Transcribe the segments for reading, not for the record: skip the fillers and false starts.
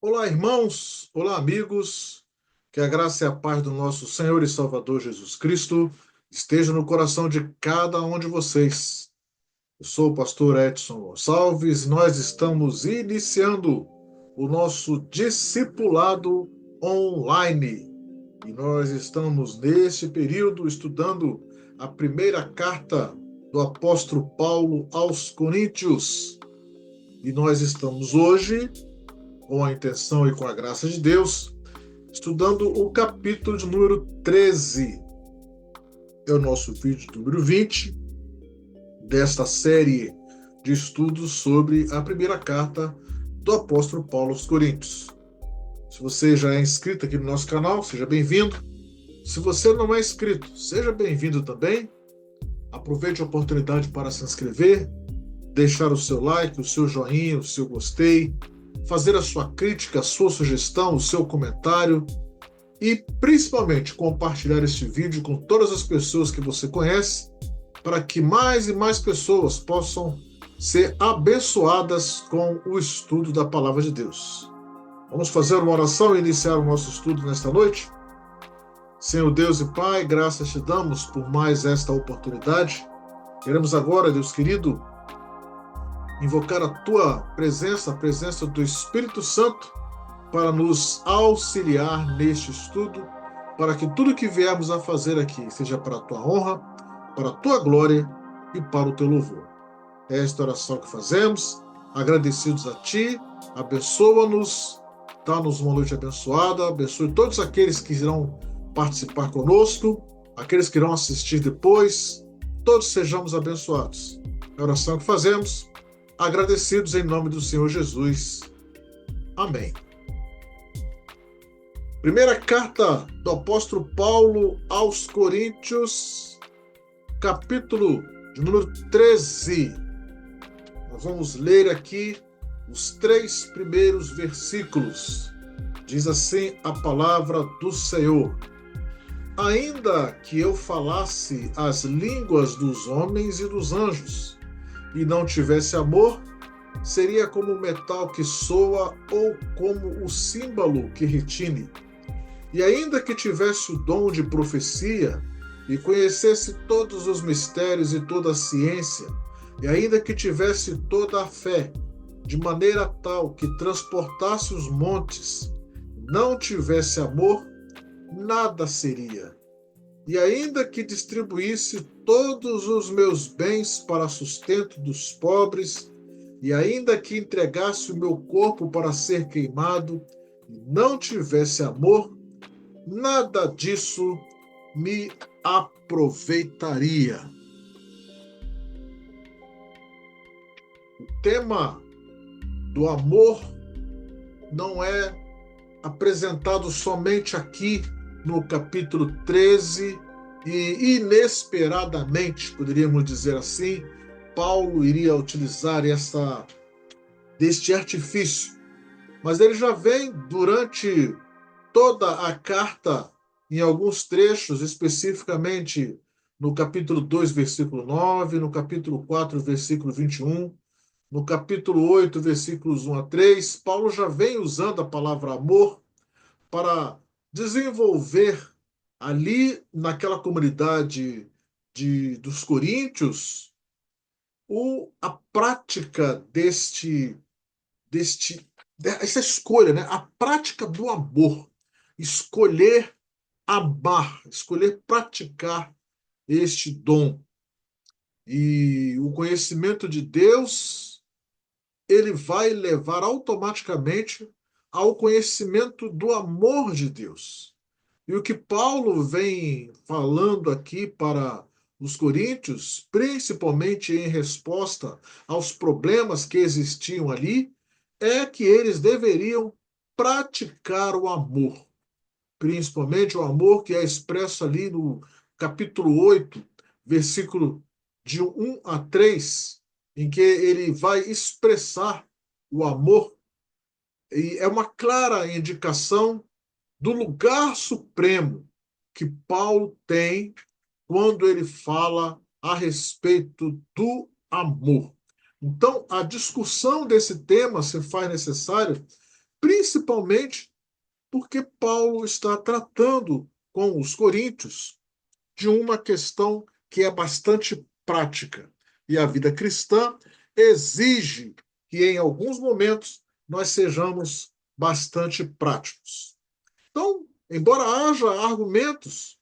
Olá, irmãos, olá, amigos, que a graça e a paz do nosso Senhor e Salvador Jesus Cristo esteja no coração de cada um de vocês. Eu sou o pastor Edson Gonçalves e nós estamos iniciando o nosso discipulado online. E nós estamos neste período estudando a primeira carta do apóstolo Paulo aos Coríntios. E nós estamos hoje com a intenção e com a graça de Deus, estudando o capítulo de número 13. É o nosso vídeo número 20 desta série de estudos sobre a primeira carta do apóstolo Paulo aos Coríntios. Se você já é inscrito aqui no nosso canal, seja bem-vindo. Se você não é inscrito, seja bem-vindo também. Aproveite a oportunidade para se inscrever, deixar o seu like, o seu joinha, o seu gostei, fazer a sua crítica, a sua sugestão, o seu comentário e, principalmente, compartilhar este vídeo com todas as pessoas que você conhece para que mais e mais pessoas possam ser abençoadas com o estudo da Palavra de Deus. Vamos fazer uma oração e iniciar o nosso estudo nesta noite? Senhor Deus e Pai, graças te damos por mais esta oportunidade. Queremos agora, Deus querido, invocar a tua presença, a presença do Espírito Santo, para nos auxiliar neste estudo, para que tudo que viermos a fazer aqui seja para a tua honra, para a tua glória e para o teu louvor. É esta oração que fazemos, agradecidos a ti, abençoa-nos, dá-nos uma noite abençoada, abençoe todos aqueles que irão participar conosco, aqueles que irão assistir depois, todos sejamos abençoados. É a oração que fazemos, agradecidos em nome do Senhor Jesus. Amém. Primeira carta do apóstolo Paulo aos Coríntios, capítulo de número 13. Nós vamos ler aqui os 3 primeiros versículos. Diz assim a palavra do Senhor: Ainda que eu falasse as línguas dos homens e dos anjos, e não tivesse amor, seria como o metal que soa ou como o símbolo que retine. E ainda que tivesse o dom de profecia e conhecesse todos os mistérios e toda a ciência, e ainda que tivesse toda a fé, de maneira tal que transportasse os montes, não tivesse amor, nada seria. E ainda que distribuísse todos os meus bens para sustento dos pobres, e ainda que entregasse o meu corpo para ser queimado, e não tivesse amor, nada disso me aproveitaria. O tema do amor não é apresentado somente aqui no capítulo 13 e, inesperadamente, poderíamos dizer assim, Paulo iria utilizar deste artifício. Mas ele já vem durante toda a carta, em alguns trechos, especificamente no capítulo 2, versículo 9, no capítulo 4, versículo 21, no capítulo 8, versículos 1 a 3, Paulo já vem usando a palavra amor para desenvolver ali naquela comunidade dos coríntios a prática dessa escolha, né? A prática do amor, escolher amar, escolher praticar este dom. E o conhecimento de Deus, ele vai levar automaticamente ao conhecimento do amor de Deus. E o que Paulo vem falando aqui para os coríntios, principalmente em resposta aos problemas que existiam ali, é que eles deveriam praticar o amor, principalmente o amor que é expresso ali no capítulo 8, versículo de 1 a 3, em que ele vai expressar o amor, e é uma clara indicação do lugar supremo que Paulo tem quando ele fala a respeito do amor. Então, a discussão desse tema se faz necessário principalmente porque Paulo está tratando com os coríntios de uma questão que é bastante prática. E a vida cristã exige que, em alguns momentos, nós sejamos bastante práticos. Então, embora haja argumentos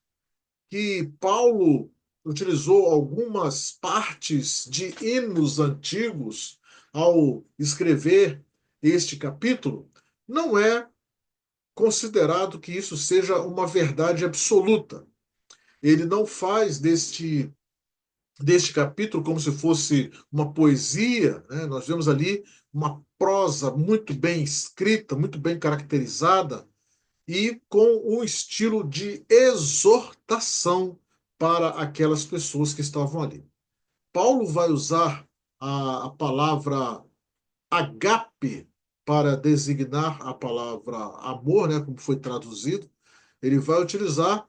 que Paulo utilizou algumas partes de hinos antigos ao escrever este capítulo, não é considerado que isso seja uma verdade absoluta. Ele não faz deste capítulo como se fosse uma poesia, né? Nós vemos ali uma prosa muito bem escrita, muito bem caracterizada e com um estilo de exortação para aquelas pessoas que estavam ali. Paulo vai usar a palavra agape para designar a palavra amor, né, como foi traduzido. Ele vai utilizar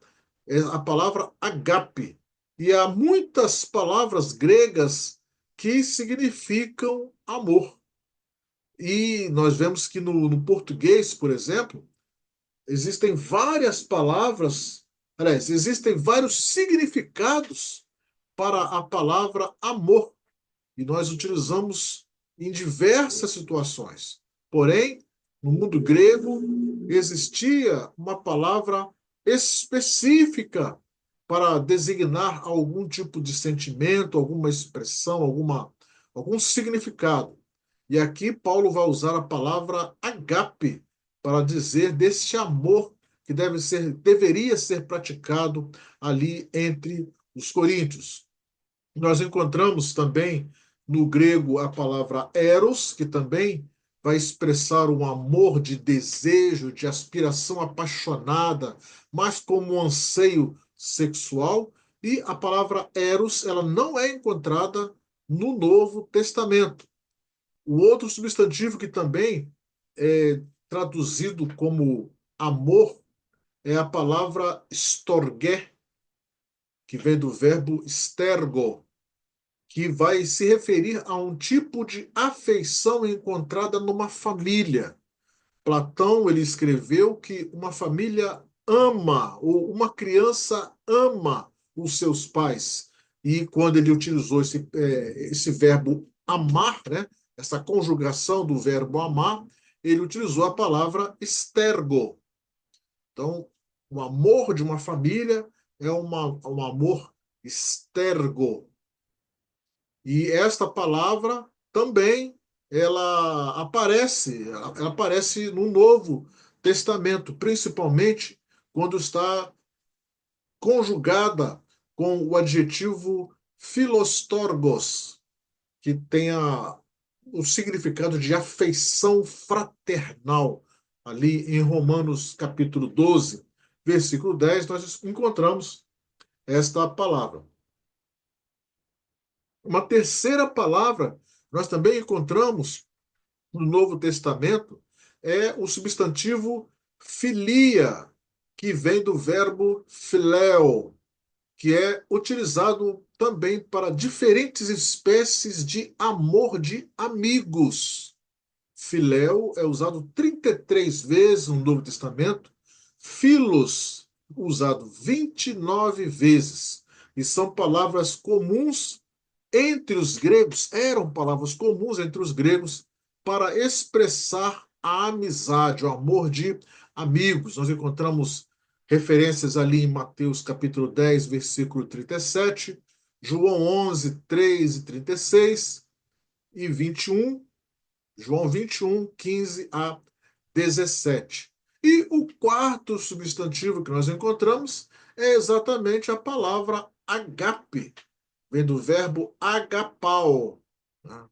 a palavra agape. E há muitas palavras gregas que significam amor. E nós vemos que no português, por exemplo, existem várias palavras, aliás, existem vários significados para a palavra amor. E nós utilizamos em diversas situações. Porém, no mundo grego, existia uma palavra específica para designar algum tipo de sentimento, alguma expressão, algum significado. E aqui Paulo vai usar a palavra agape para dizer deste amor que deveria ser praticado ali entre os coríntios. Nós encontramos também no grego a palavra eros, que também vai expressar um amor de desejo, de aspiração apaixonada, mas como um anseio sexual. E a palavra eros, ela não é encontrada no Novo Testamento. O outro substantivo que também é traduzido como amor é a palavra storgé, que vem do verbo stergo, que vai se referir a um tipo de afeição encontrada numa família. Platão, ele escreveu que uma família ama, ou uma criança ama os seus pais. E quando ele utilizou esse verbo amar, né, essa conjugação do verbo amar, ele utilizou a palavra estergo. Então, o amor de uma família é um amor estergo. E esta palavra também ela aparece no Novo Testamento, principalmente quando está conjugada com o adjetivo philostorgos, que tem o significado de afeição fraternal. Ali em Romanos capítulo 12, versículo 10, nós encontramos esta palavra. Uma terceira palavra nós também encontramos no Novo Testamento é o substantivo filia, que vem do verbo philéu, que é utilizado também para diferentes espécies de amor de amigos. Filéu é usado 33 vezes no Novo Testamento, filos usado 29 vezes. E são palavras comuns entre os gregos, eram palavras comuns entre os gregos para expressar a amizade, o amor de amigos. Nós encontramos referências ali em Mateus capítulo 10, versículo 37, João 11, 3 e 36 e 21, João 21, 15 a 17. E o quarto substantivo que nós encontramos é exatamente a palavra agape, vem do verbo agapao, né,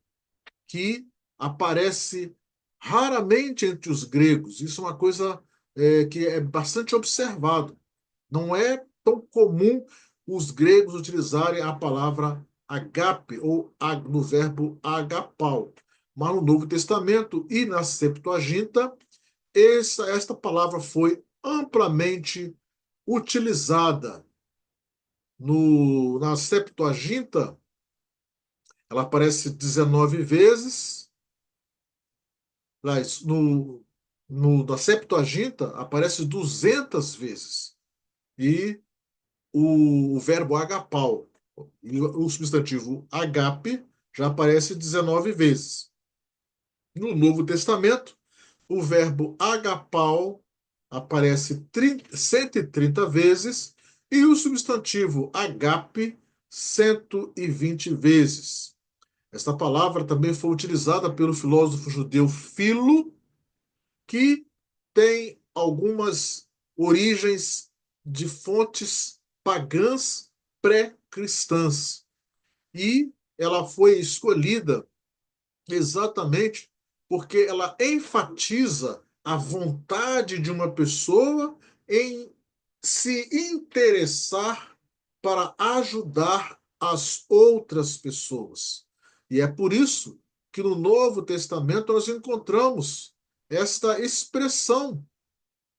que aparece raramente entre os gregos. Isso é uma coisa que é bastante observado. Não é tão comum os gregos utilizarem a palavra agape ou no verbo agapao. Mas no Novo Testamento e na Septuaginta, esta palavra foi amplamente utilizada. Na Septuaginta, ela aparece 19 vezes. No Na Septuaginta aparece 200 vezes. E o verbo agapau, e o substantivo agape, já aparece 19 vezes. No Novo Testamento, o verbo agapau aparece 130 vezes e o substantivo agape 120 vezes. Esta palavra também foi utilizada pelo filósofo judeu Filo, que tem algumas origens de fontes pagãs pré-cristãs. E ela foi escolhida exatamente porque ela enfatiza a vontade de uma pessoa em se interessar para ajudar as outras pessoas. E é por isso que no Novo Testamento nós encontramos esta expressão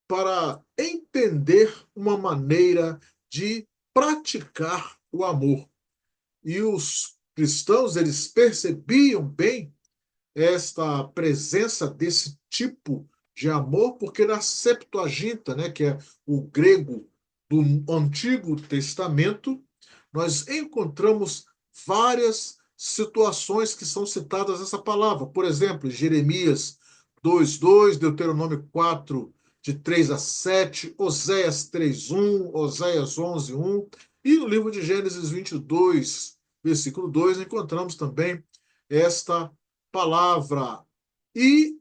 para entender uma maneira de praticar o amor. E os cristãos, eles percebiam bem esta presença desse tipo de amor, porque na Septuaginta, né, que é o grego do Antigo Testamento, nós encontramos várias situações que são citadas nessa palavra. Por exemplo, Jeremias 2:2, Deuteronômio 4, de 3 a 7, Oséias 3:1, Oséias 11:1, e no livro de Gênesis 22, versículo 2, encontramos também esta palavra. E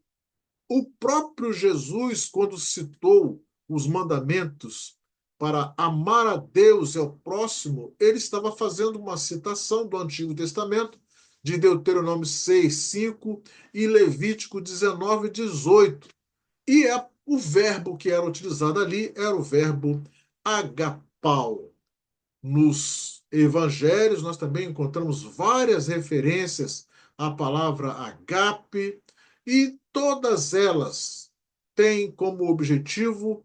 o próprio Jesus, quando citou os mandamentos para amar a Deus e ao próximo, ele estava fazendo uma citação do Antigo Testamento, de Deuteronômio 6:5 e Levítico 19:18. E o verbo que era utilizado ali era o verbo agapau. Nos evangelhos, nós também encontramos várias referências à palavra agape, e todas elas têm como objetivo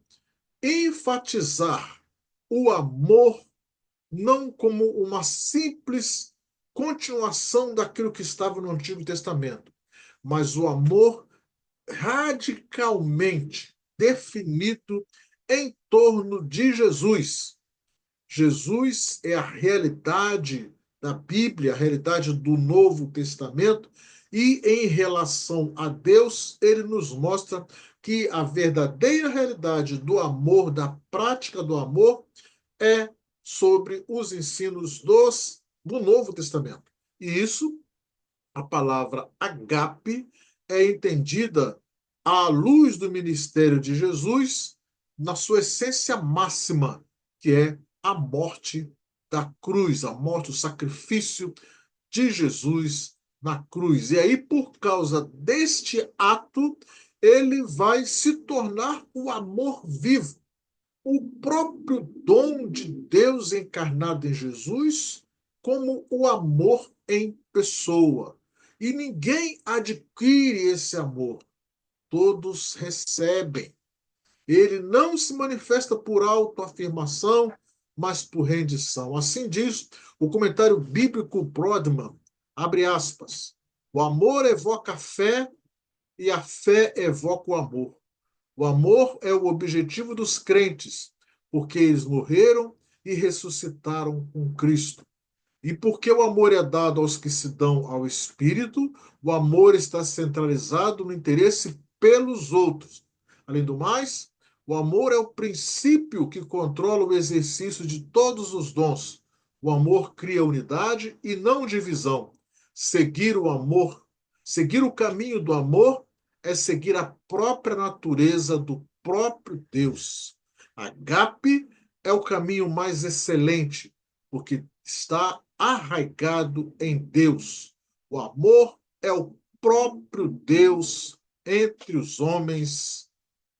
enfatizar o amor não como uma simples continuação daquilo que estava no Antigo Testamento, mas o amor radicalmente definido em torno de Jesus. Jesus é a realidade da Bíblia, a realidade do Novo Testamento, e em relação a Deus, ele nos mostra que a verdadeira realidade do amor, da prática do amor, é sobre os ensinos do Novo Testamento. E isso, a palavra agape, é entendida à luz do ministério de Jesus, na sua essência máxima, que é a morte da cruz, a morte, o sacrifício de Jesus na cruz. E aí, por causa deste ato, ele vai se tornar o amor vivo, o próprio dom de Deus encarnado em Jesus, como o amor em pessoa. E ninguém adquire esse amor, todos recebem. Ele não se manifesta por autoafirmação, mas por rendição. Assim diz o comentário bíblico Brodmann, abre aspas, o amor evoca a fé e a fé evoca o amor. O amor é o objetivo dos crentes, porque eles morreram e ressuscitaram com Cristo. E porque o amor é dado aos que se dão ao Espírito, o amor está centralizado no interesse pelos outros. Além do mais, o amor é o princípio que controla o exercício de todos os dons. O amor cria unidade e não divisão. Seguir o amor, seguir o caminho do amor é seguir a própria natureza do próprio Deus. Agape é o caminho mais excelente, porque está arraigado em Deus. O amor é o próprio Deus entre os homens.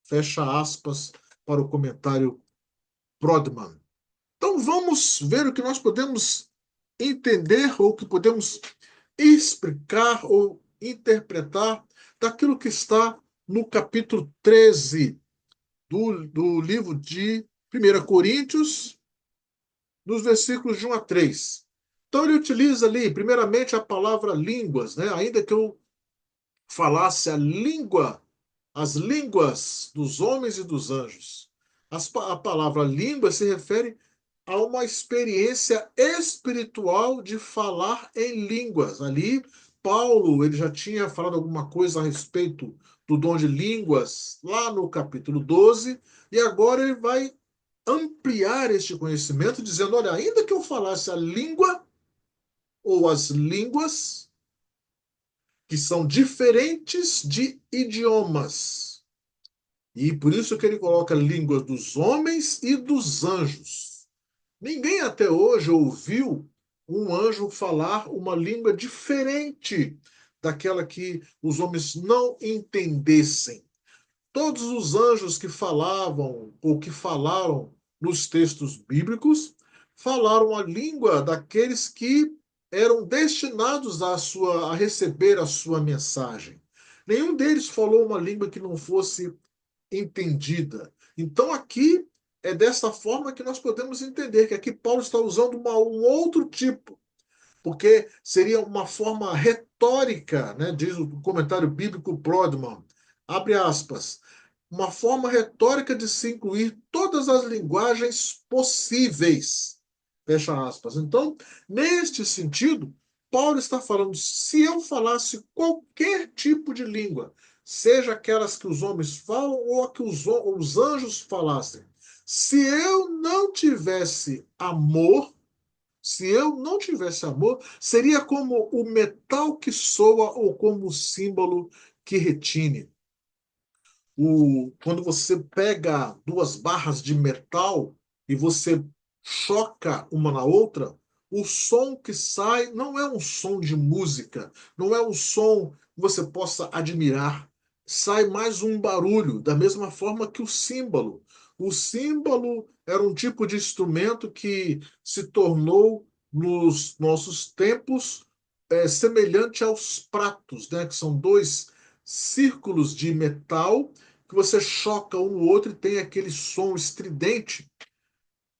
Fecha aspas para o comentário Brodmann. Então vamos ver o que nós podemos entender ou que podemos explicar ou interpretar daquilo que está no capítulo 13 do livro de 1 Coríntios, nos versículos de 1 a 3. Então ele utiliza ali, primeiramente, a palavra línguas, né? Ainda que eu falasse a língua as línguas dos homens e dos anjos. A palavra língua se refere a uma experiência espiritual de falar em línguas. Ali, Paulo, ele já tinha falado alguma coisa a respeito do dom de línguas lá no capítulo 12, e agora ele vai ampliar este conhecimento, dizendo: olha, ainda que eu falasse a língua ou as línguas, que são diferentes de idiomas. E por isso que ele coloca línguas dos homens e dos anjos. Ninguém até hoje ouviu um anjo falar uma língua diferente daquela que os homens não entendessem. Todos os anjos que falavam ou que falaram nos textos bíblicos falaram a língua daqueles que eram destinados a receber a sua mensagem. Nenhum deles falou uma língua que não fosse entendida. Então, aqui é dessa forma que nós podemos entender que aqui Paulo está usando um outro tipo, porque seria uma forma retórica, né? Diz o comentário bíblico Prodman, abre aspas, uma forma retórica de se incluir todas as linguagens possíveis, fecha aspas. Então, neste sentido, Paulo está falando, se eu falasse qualquer tipo de língua, seja aquelas que os homens falam ou a que os anjos falassem, se eu não tivesse amor, se eu não tivesse amor, seria como o metal que soa ou como o símbolo que retine. Quando você pega duas barras de metal e você choca uma na outra, o som que sai não é um som de música, não é um som que você possa admirar. Sai mais um barulho, da mesma forma que o símbolo. O símbolo era um tipo de instrumento que se tornou, nos nossos tempos, semelhante aos pratos, né, que são dois círculos de metal que você choca um no outro e tem aquele som estridente,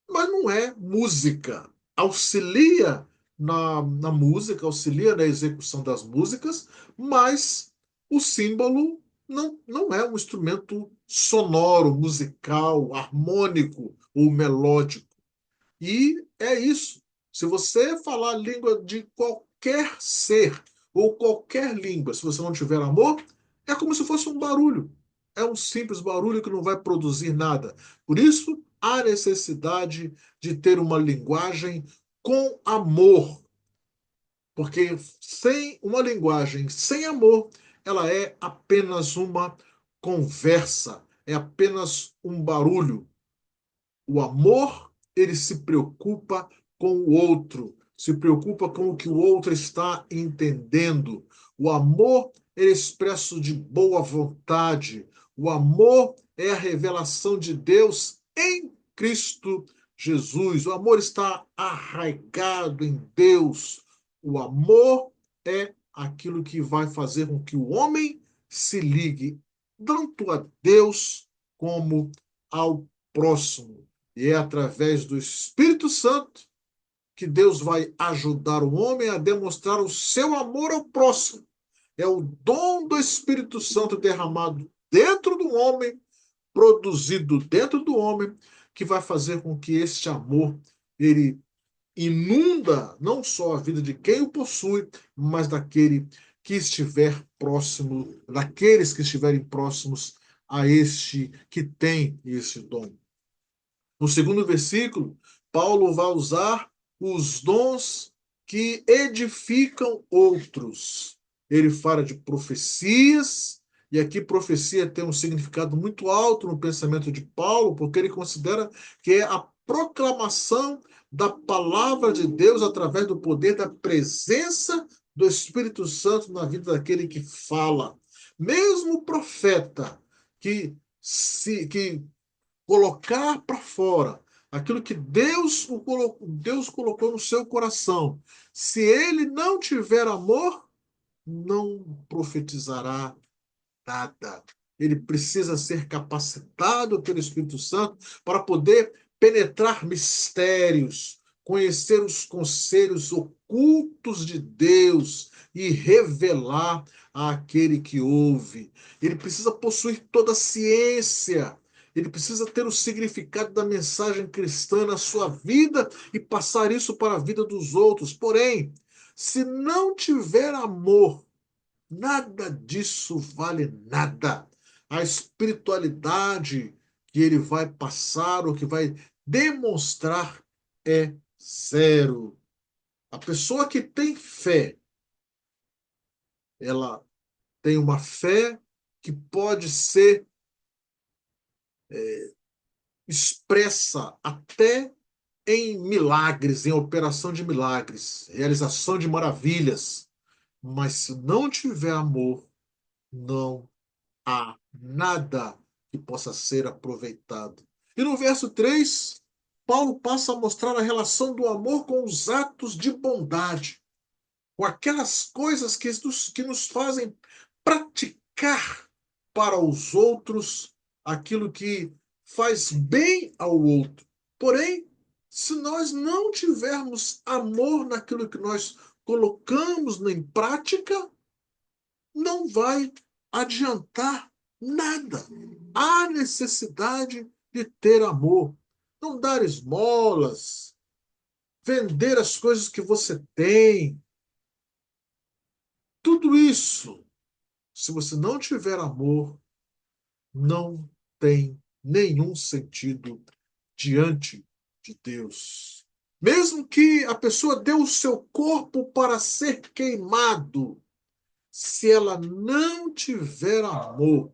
mas não é música. Auxilia na música, auxilia na execução das músicas, mas o símbolo não é um instrumento sonoro, musical, harmônico ou melódico. E é isso. Se você falar a língua de qualquer ser ou qualquer língua, se você não tiver amor, é como se fosse um barulho. É um simples barulho que não vai produzir nada. Por isso, há necessidade de ter uma linguagem com amor. Porque sem uma linguagem sem amor, ela é apenas uma conversa, é apenas um barulho. O amor, ele se preocupa com o outro, se preocupa com o que o outro está entendendo. O amor é expresso de boa vontade. O amor é a revelação de Deus em Cristo Jesus. O amor está arraigado em Deus. O amor é aquilo que vai fazer com que o homem se ligue tanto a Deus como ao próximo. E é através do Espírito Santo que Deus vai ajudar o homem a demonstrar o seu amor ao próximo. É o dom do Espírito Santo derramado dentro do homem, produzido dentro do homem, que vai fazer com que este amor ele inunda não só a vida de quem o possui, mas daquele que estiver próximo, daqueles que estiverem próximos a este que tem esse dom. No segundo versículo, Paulo vai usar os dons que edificam outros. Ele fala de profecias, e aqui profecia tem um significado muito alto no pensamento de Paulo, porque ele considera que é a proclamação da palavra de Deus através do poder da presença do Espírito Santo na vida daquele que fala. Mesmo o profeta que colocar para fora aquilo que Deus colocou no seu coração. Se ele não tiver amor, não profetizará nada. Ele precisa ser capacitado pelo Espírito Santo para poder penetrar mistérios, conhecer os conselhos ocultos de Deus e revelar àquele que ouve. Ele precisa possuir toda a ciência. Ele precisa ter o significado da mensagem cristã na sua vida e passar isso para a vida dos outros. Porém, se não tiver amor, nada disso vale nada. A espiritualidade que ele vai passar ou que vai demonstrar é zero. A pessoa que tem fé, ela tem uma fé que pode ser expressa até em milagres, em operação de milagres, realização de maravilhas. Mas se não tiver amor, não há nada que possa ser aproveitado. E no verso 3, Paulo passa a mostrar a relação do amor com os atos de bondade, com aquelas coisas que nos fazem praticar para os outros aquilo que faz bem ao outro. Porém, se nós não tivermos amor naquilo que nós colocamos em prática, não vai adiantar nada. Há necessidade de ter amor. Não dar esmolas, vender as coisas que você tem. Tudo isso, se você não tiver amor, não tem nenhum sentido diante de Deus. Mesmo que a pessoa dê o seu corpo para ser queimado, se ela não tiver amor,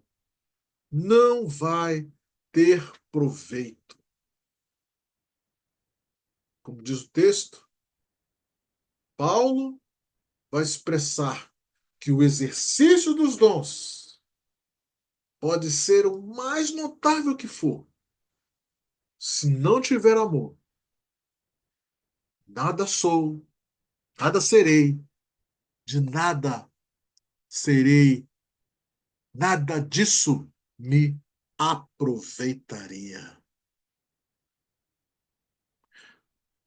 não vai ter proveito. Como diz o texto, Paulo vai expressar que o exercício dos dons pode ser o mais notável que for. Se não tiver amor, nada sou, nada serei, de nada serei, nada disso me aproveitaria.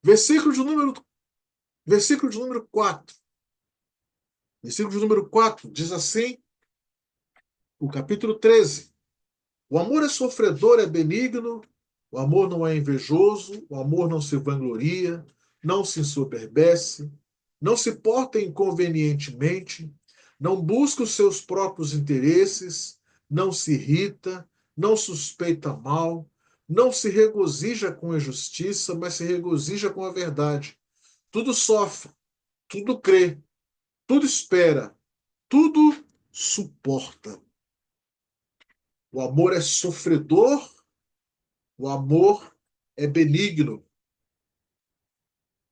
Versículo de número, versículo de número 4. Versículo de número 4 diz assim, o capítulo 13. O amor é sofredor, é benigno, o amor não é invejoso, o amor não se vangloria, não se ensoberbece, não se porta inconvenientemente, não busca os seus próprios interesses, não se irrita, não suspeita mal, não se regozija com a injustiça, mas se regozija com a verdade. Tudo sofre, tudo crê, tudo espera, tudo suporta. O amor é sofredor, o amor é benigno.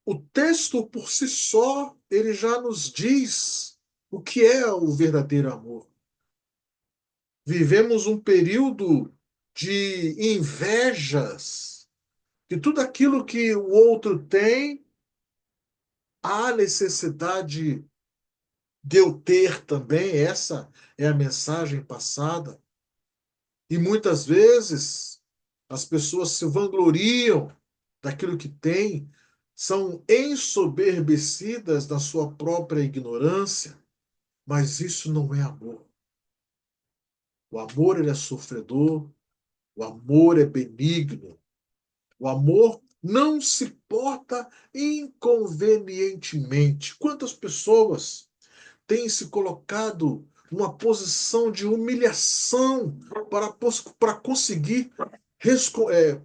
O texto por si só, ele já nos diz o que é o verdadeiro amor. Vivemos um período de invejas, que tudo aquilo que o outro tem, há necessidade de eu ter também. Essa é a mensagem passada. E muitas vezes as pessoas se vangloriam daquilo que têm, são ensoberbecidas na sua própria ignorância, mas isso não é amor. O amor ele é sofredor, o amor é benigno, o amor não se porta inconvenientemente. Quantas pessoas têm se colocado numa posição de humilhação para conseguir,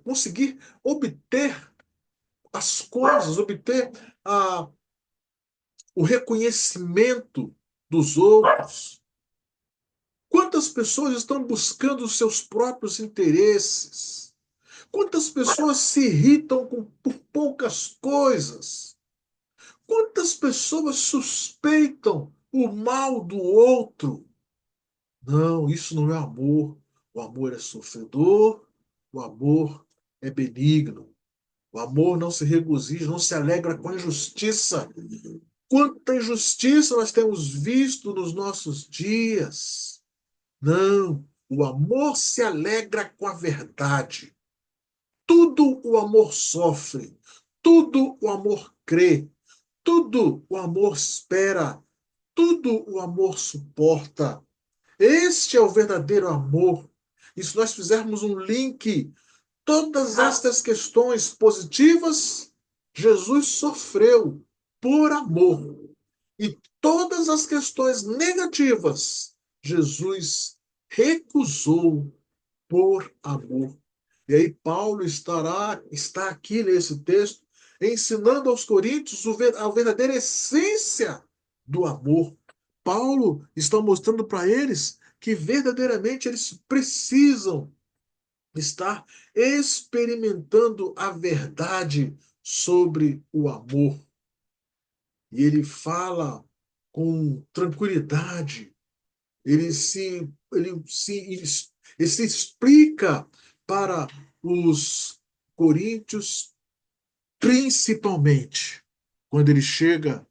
conseguir obter as coisas, obter a, o reconhecimento dos outros. Quantas pessoas estão buscando os seus próprios interesses? Quantas pessoas se irritam por poucas coisas? Quantas pessoas suspeitam o mal do outro? Não, isso não é amor. O amor é sofredor, o amor é benigno. O amor não se regozija, não se alegra com a injustiça. Quanta injustiça nós temos visto nos nossos dias. Não, o amor se alegra com a verdade. Tudo o amor sofre, tudo o amor crê, tudo o amor espera, tudo o amor suporta. Este é o verdadeiro amor. E se nós fizermos um link, todas estas questões positivas, Jesus sofreu por amor. E todas as questões negativas, Jesus recusou por amor. E aí Paulo está aqui nesse texto ensinando aos coríntios a verdadeira essência do amor. Paulo está mostrando para eles que verdadeiramente eles precisam estar experimentando a verdade sobre o amor. E ele fala com tranquilidade, ele se explica para os coríntios, principalmente quando ele chega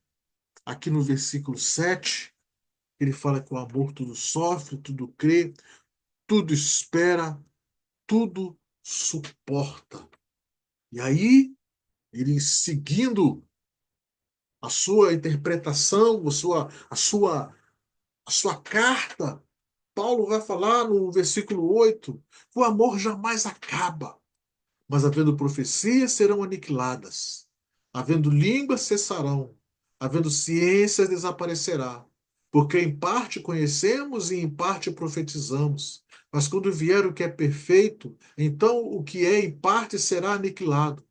aqui no versículo 7, ele fala que o amor tudo sofre, tudo crê, tudo espera, tudo suporta. E aí, ele seguindo a sua interpretação, a sua carta, Paulo vai falar no versículo 8 que o amor jamais acaba, mas havendo profecias serão aniquiladas, havendo línguas cessarão, havendo ciências desaparecerá, porque em parte conhecemos e em parte profetizamos. Mas quando vier o que é perfeito, então o que é em parte será aniquilado.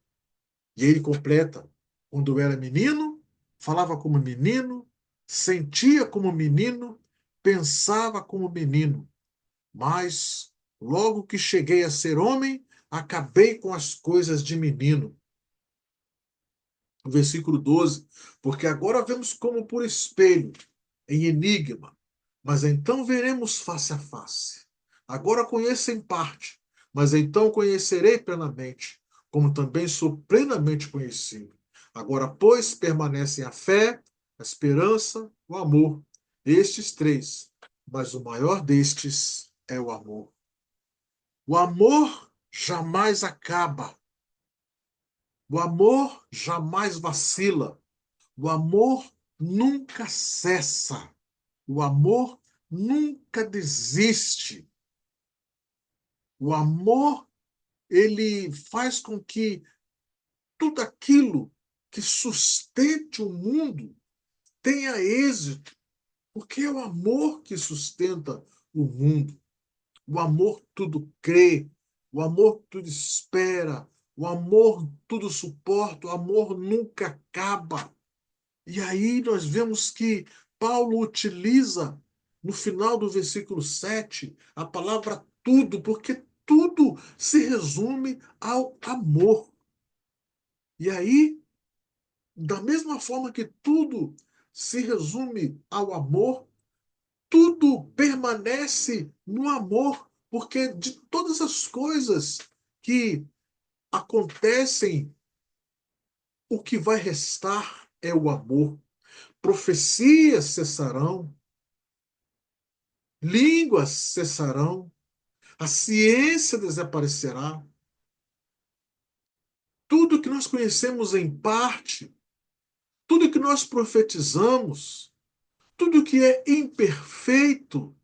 E ele completa: quando eu era menino, falava como menino, sentia como menino, pensava como menino. Mas, logo que cheguei a ser homem, acabei com as coisas de menino. O versículo 12: porque agora vemos como por espelho, em enigma, mas então veremos face a face. Agora conheço em parte, mas então conhecerei plenamente, como também sou plenamente conhecido. Agora, pois, permanecem a fé, a esperança, o amor, estes três, mas o maior destes é o amor. O amor jamais acaba. O amor jamais vacila. O amor nunca cessa. O amor nunca desiste. O amor, ele faz com que tudo aquilo que sustente o mundo tenha êxito, porque é o amor que sustenta o mundo. O amor tudo crê, o amor tudo espera, o amor tudo suporta, o amor nunca acaba. E aí nós vemos que Paulo utiliza, no final do versículo 7, a palavra tudo, porque tudo se resume ao amor. E aí, da mesma forma que tudo se resume ao amor, tudo permanece no amor, porque de todas as coisas que acontecem, o que vai restar é o amor. Profecias cessarão, línguas cessarão, a ciência desaparecerá. Tudo que nós conhecemos em parte, tudo que nós profetizamos, tudo que é imperfeito,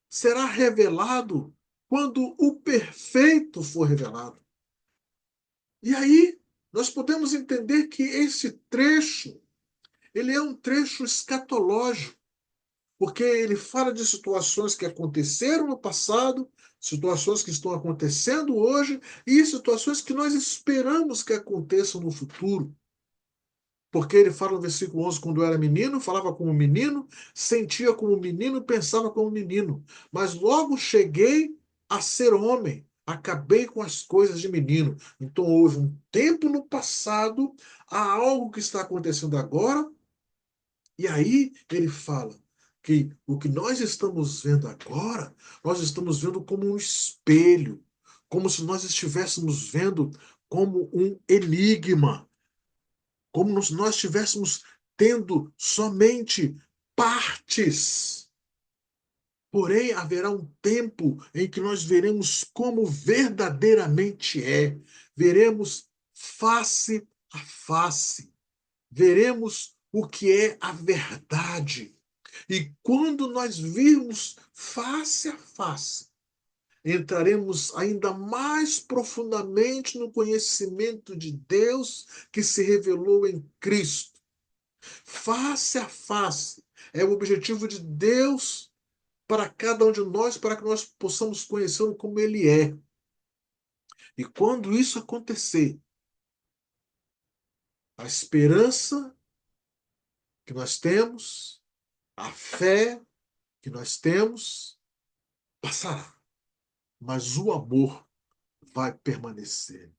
será revelado quando o perfeito for revelado. E aí nós podemos entender que esse trecho, ele é um trecho escatológico, porque ele fala de situações que aconteceram no passado, situações que estão acontecendo hoje e situações que nós esperamos que aconteçam no futuro. Porque ele fala no versículo 11, quando eu era menino, falava como menino, sentia como menino, pensava como menino. Mas logo cheguei a ser homem, acabei com as coisas de menino. Então houve um tempo no passado, há algo que está acontecendo agora, e aí ele fala que o que nós estamos vendo agora, nós estamos vendo como um espelho, como se nós estivéssemos vendo como um enigma, como se nós estivéssemos tendo somente partes. Porém, haverá um tempo em que nós veremos como verdadeiramente é. Veremos face a face, veremos o que é a verdade. E quando nós virmos face a face, entraremos ainda mais profundamente no conhecimento de Deus que se revelou em Cristo. Face a face é o objetivo de Deus para cada um de nós, para que nós possamos conhecê-lo como Ele é. E quando isso acontecer, a esperança que nós temos, a fé que nós temos, passará. Mas o amor vai permanecer.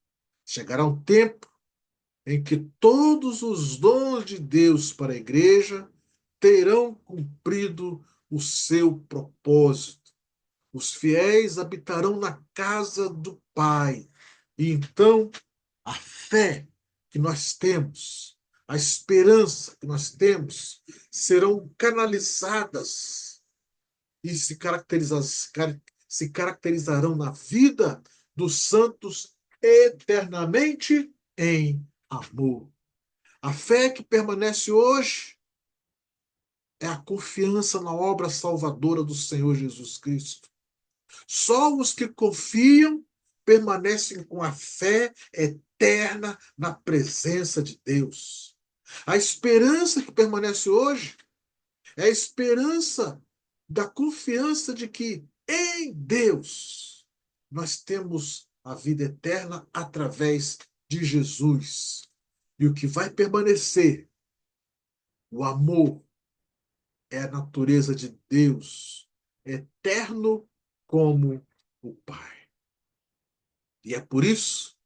Chegará um tempo em que todos os dons de Deus para a igreja terão cumprido o seu propósito. Os fiéis habitarão na casa do Pai. E então a fé que nós temos, a esperança que nós temos, serão canalizadas e se caracterizarão na vida dos santos eternamente em amor. A fé que permanece hoje é a confiança na obra salvadora do Senhor Jesus Cristo. Só os que confiam permanecem com a fé eterna na presença de Deus. A esperança que permanece hoje é a esperança da confiança de que em Deus nós temos a vida eterna através de Jesus. E o que vai permanecer, o amor, é a natureza de Deus, eterno como o Pai. E é por isso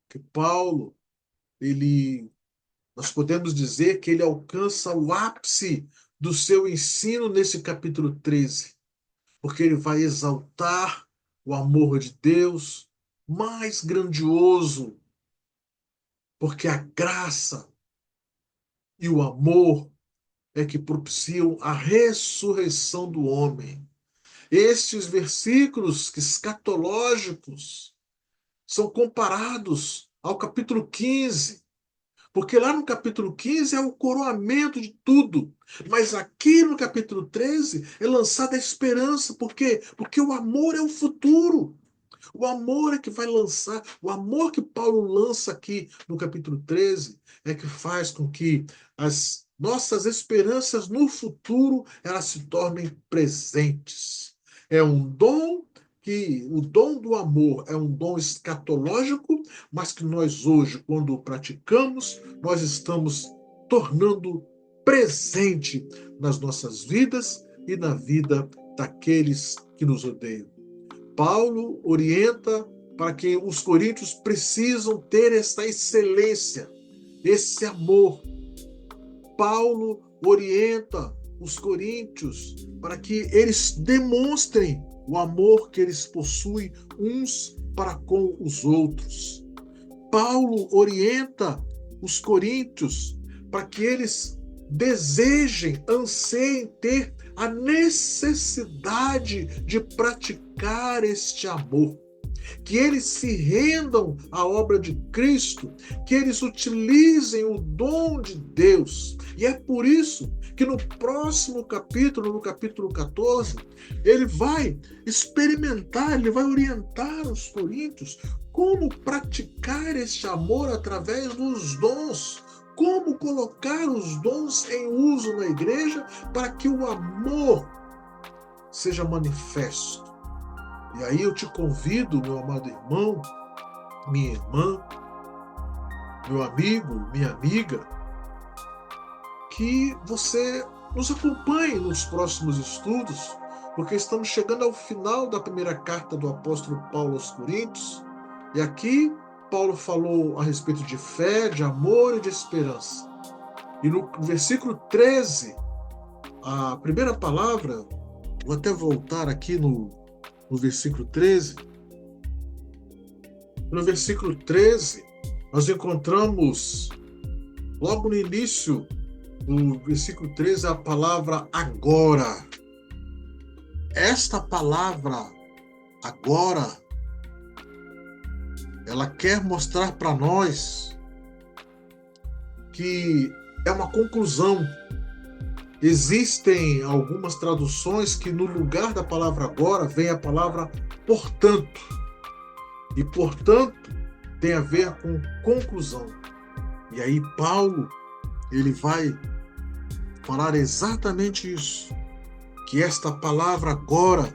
que Paulo, nós podemos dizer que ele alcança o ápice do seu ensino nesse capítulo 13, porque ele vai exaltar o amor de Deus mais grandioso, porque a graça e o amor é que propiciam a ressurreição do homem. Estes versículos escatológicos são comparados ao capítulo 15, porque lá no capítulo 15 é o coroamento de tudo. Mas aqui no capítulo 13 é lançada a esperança. Por quê? Porque o amor é o futuro. O amor é que vai lançar, o amor que Paulo lança aqui no capítulo 13 é que faz com que as nossas esperanças no futuro elas se tornem presentes. É um dom o dom do amor é um dom escatológico, mas que nós hoje, quando o praticamos, nós estamos tornando presente nas nossas vidas e na vida daqueles que nos odeiam. Paulo orienta para que os coríntios precisam ter essa excelência, esse amor. Paulo orienta os coríntios para que eles demonstrem o amor que eles possuem uns para com os outros. Paulo orienta os coríntios para que eles desejem, anseiem ter a necessidade de praticar este amor, que eles se rendam à obra de Cristo, que eles utilizem o dom de Deus. E é por isso que no próximo capítulo, no capítulo 14, ele vai experimentar, ele vai orientar os coríntios como praticar este amor através dos dons, como colocar os dons em uso na igreja para que o amor seja manifesto. E aí eu te convido, meu amado irmão, minha irmã, meu amigo, minha amiga, que você nos acompanhe nos próximos estudos, porque estamos chegando ao final da primeira carta do apóstolo Paulo aos Coríntios, e aqui Paulo falou a respeito de fé, de amor e de esperança. E no versículo 13, a primeira palavra, vou até voltar aqui no versículo 13. No versículo 13, nós encontramos, logo no início do versículo 13, a palavra agora. Esta palavra agora, ela quer mostrar para nós que é uma conclusão. Existem algumas traduções que no lugar da palavra agora vem a palavra portanto. E portanto tem a ver com conclusão. E aí Paulo, ele vai falar exatamente isso, que esta palavra agora,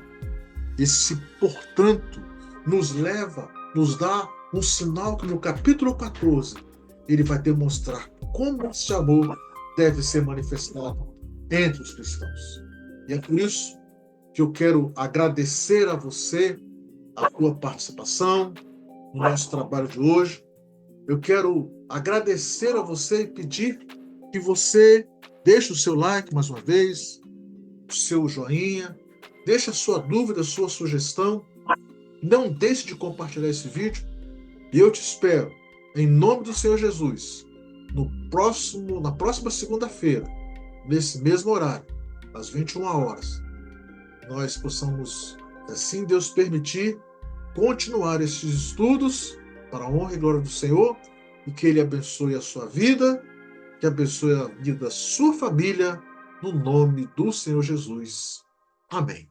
esse portanto, nos dá um sinal que no capítulo 14 ele vai demonstrar como esse amor deve ser manifestado entre os cristãos. E é por isso que eu quero agradecer a você a sua participação no nosso trabalho de hoje. Eu quero agradecer a você e pedir que você deixe o seu like mais uma vez, o seu joinha, deixe a sua dúvida, a sua sugestão. Não deixe de compartilhar esse vídeo. E eu te espero, em nome do Senhor Jesus, na próxima segunda-feira, nesse mesmo horário, às 21 horas. Nós possamos, assim Deus permitir, continuar esses estudos para a honra e glória do Senhor, e que Ele abençoe a sua vida, que abençoe a vida da sua família, no nome do Senhor Jesus. Amém.